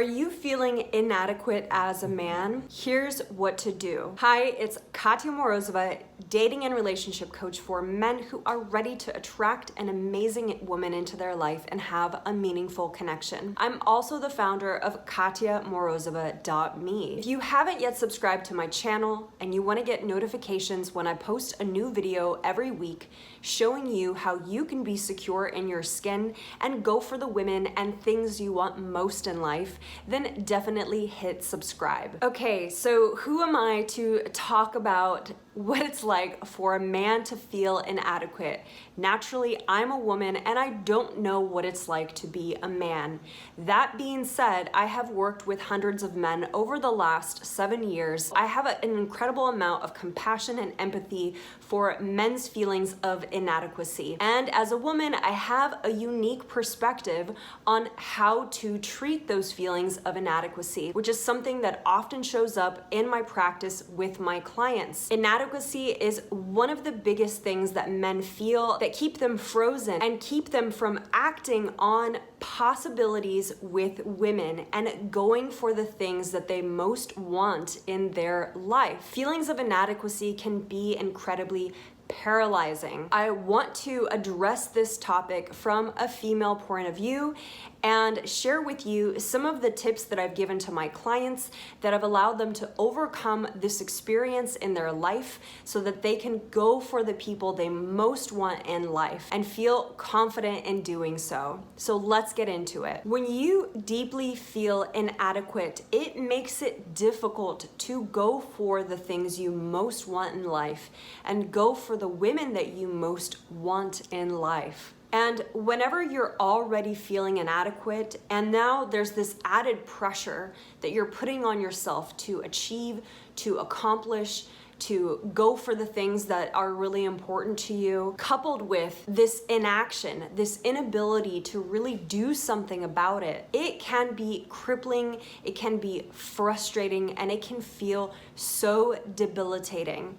Are you feeling inadequate as a man? Here's what to do. Hi, it's Katya Morozova, dating and relationship coach for men who are ready to attract an amazing woman into their life and have a meaningful connection. I'm also the founder of KatyaMorozova.me. If you haven't yet subscribed to my channel and you want to get notifications when I post a new video every week showing you how you can be secure in your skin and go for the women and things you want most in life, then definitely hit subscribe. Okay, so who am I to talk about what it's like for a man to feel inadequate? Naturally, I'm a woman and I don't know what it's like to be a man. That being said, I have worked with hundreds of men over the last 7 years. I have an incredible amount of compassion and empathy for men's feelings of inadequacy. And as a woman, I have a unique perspective on how to treat those feelings of inadequacy, which is something that often shows up in my practice with my clients. Inadequacy is one of the biggest things that men feel that keep them frozen and keep them from acting on possibilities with women and going for the things that they most want in their life. Feelings of inadequacy can be incredibly paralyzing. I want to address this topic from a female point of view and share with you some of the tips that I've given to my clients that have allowed them to overcome this experience in their life so that they can go for the people they most want in life and feel confident in doing so. So let's get into it. When you deeply feel inadequate, it makes it difficult to go for the things you most want in life and go for the women that you most want in life. And whenever you're already feeling inadequate, and now there's this added pressure that you're putting on yourself to achieve, to accomplish, to go for the things that are really important to you, coupled with this inaction, this inability to really do something about it, it can be crippling, it can be frustrating, and it can feel so debilitating.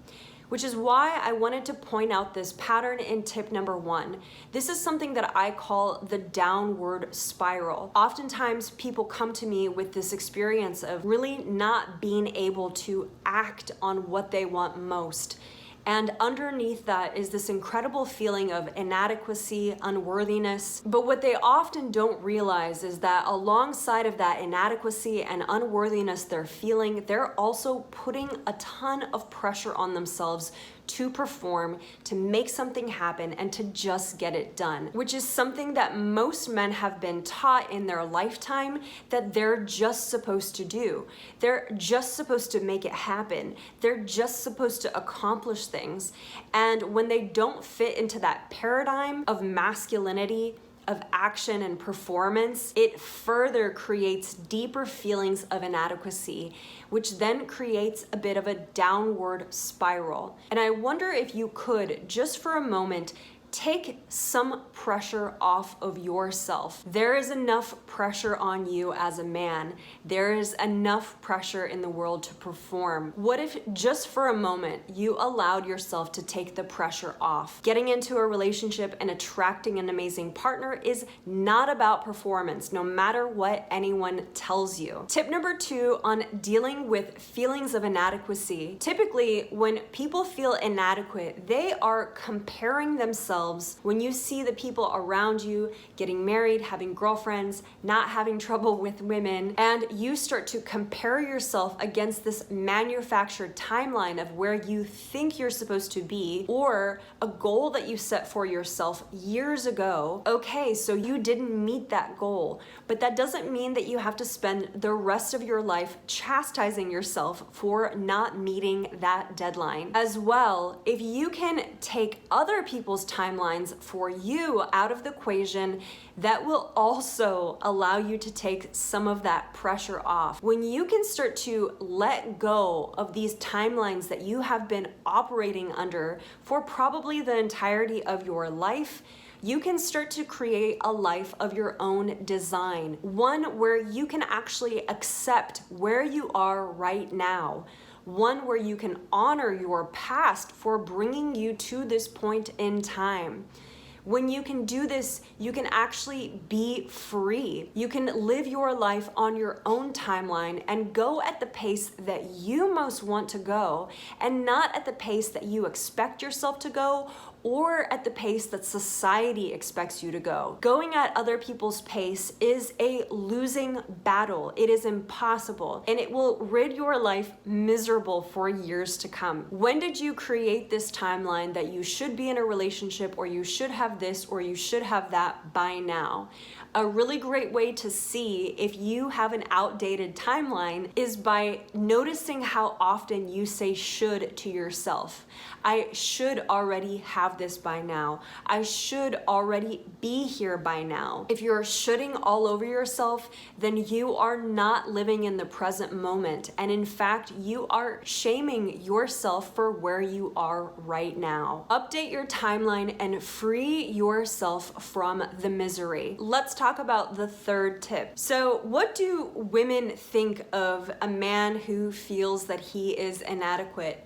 Which is why I wanted to point out this pattern in tip number 1. This is something that I call the downward spiral. Oftentimes people come to me with this experience of really not being able to act on what they want most. And underneath that is this incredible feeling of inadequacy, unworthiness. But what they often don't realize is that alongside of that inadequacy and unworthiness they're feeling, they're also putting a ton of pressure on themselves to perform, to make something happen, and to just get it done, which is something that most men have been taught in their lifetime that they're just supposed to do. They're just supposed to make it happen. They're just supposed to accomplish things. And when they don't fit into that paradigm of masculinity, of action and performance, it further creates deeper feelings of inadequacy, which then creates a bit of a downward spiral. And I wonder if you could, just for a moment, take some pressure off of yourself. There is enough pressure on you as a man. There is enough pressure in the world to perform. What if just for a moment you allowed yourself to take the pressure off? Getting into a relationship and attracting an amazing partner is not about performance, no matter what anyone tells you. Tip number 2 on dealing with feelings of inadequacy. Typically, when people feel inadequate, they are comparing themselves. When you see the people around you getting married, having girlfriends, not having trouble with women, and you start to compare yourself against this manufactured timeline of where you think you're supposed to be, or a goal that you set for yourself years ago, okay, so you didn't meet that goal, but that doesn't mean that you have to spend the rest of your life chastising yourself for not meeting that deadline. As well, if you can take other people's timelines for you out of the equation, that will also allow you to take some of that pressure off. When you can start to let go of these timelines that you have been operating under for probably the entirety of your life, you can start to create a life of your own design, one where you can actually accept where you are right now, one where you can honor your past for bringing you to this point in time. When you can do this, you can actually be free. You can live your life on your own timeline and go at the pace that you most want to go, and not at the pace that you expect yourself to go or at the pace that society expects you to go. Going at other people's pace is a losing battle. It is impossible, and it will rid your life miserable for years to come. When did you create this timeline that you should be in a relationship, or you should have this, or you should have that by now? A really great way to see if you have an outdated timeline is by noticing how often you say should to yourself. I should already have this by now. I should already be here by now. If you're shoulding all over yourself, then you are not living in the present moment. And in fact, you are shaming yourself for where you are right now. Update your timeline and free yourself from the misery. Let's talk about the third tip. So, what do women think of a man who feels that he is inadequate?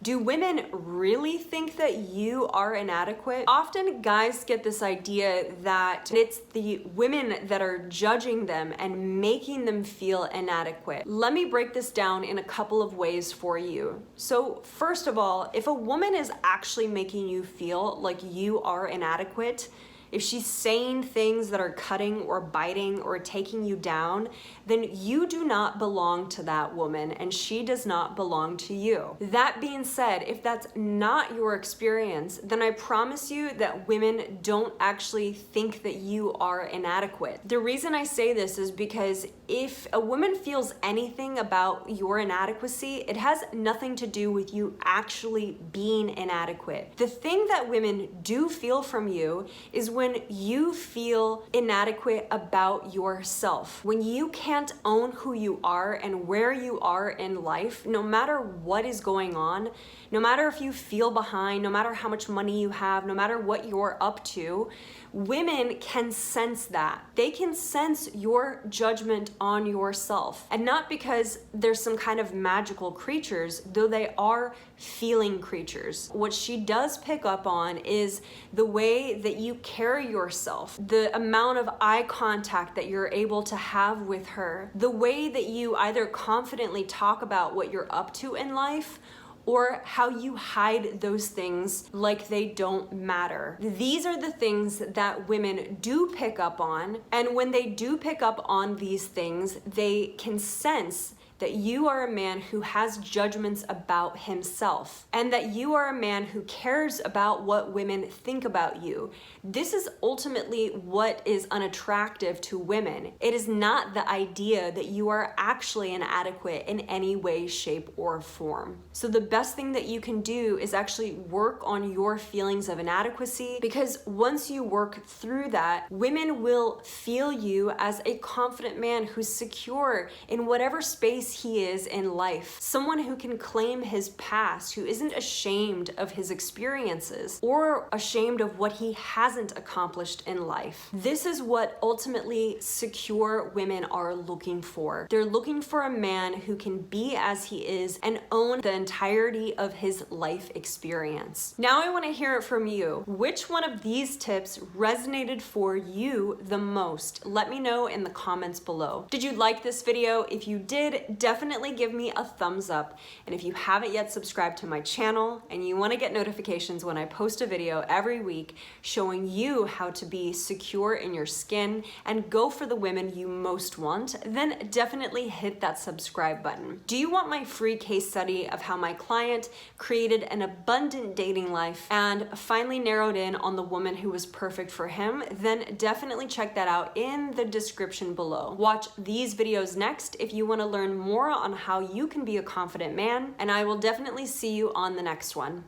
Do women really think that you are inadequate? Often guys get this idea that it's the women that are judging them and making them feel inadequate. Let me break this down in a couple of ways for you. So first of all, if a woman is actually making you feel like you are inadequate, if she's saying things that are cutting or biting or taking you down, then you do not belong to that woman and she does not belong to you. That being said, if that's not your experience, then I promise you that women don't actually think that you are inadequate. The reason I say this is because if a woman feels anything about your inadequacy, it has nothing to do with you actually being inadequate. The thing that women do feel from you is when you feel inadequate about yourself. When you can't own who you are and where you are in life, no matter what is going on, no matter if you feel behind, no matter how much money you have, no matter what you're up to, women can sense that. They can sense your judgment on yourself. And not because there's some kind of magical creatures, though they are feeling creatures. What she does pick up on is the way that you carry yourself, the amount of eye contact that you're able to have with her, the way that you either confidently talk about what you're up to in life, or how you hide those things like they don't matter. These are the things that women do pick up on, and when they do pick up on these things, they can sense that you are a man who has judgments about himself, and that you are a man who cares about what women think about you. This is ultimately what is unattractive to women. It is not the idea that you are actually inadequate in any way, shape, or form. So the best thing that you can do is actually work on your feelings of inadequacy, because once you work through that, women will feel you as a confident man who's secure in whatever space he is in life. Someone who can claim his past, who isn't ashamed of his experiences or ashamed of what he hasn't accomplished in life. This is what ultimately secure women are looking for. They're looking for a man who can be as he is and own the entirety of his life experience. Now I want to hear it from you. Which one of these tips resonated for you the most? Let me know in the comments below. Did you like this video? If you did, definitely give me a thumbs up. And if you haven't yet subscribed to my channel and you want to get notifications when I post a video every week showing you how to be secure in your skin and go for the women you most want, then definitely hit that subscribe button. Do you want my free case study of how my client created an abundant dating life and finally narrowed in on the woman who was perfect for him? Then definitely check that out in the description below. Watch these videos next if you want to learn more on how you can be a confident man, and I will definitely see you on the next one.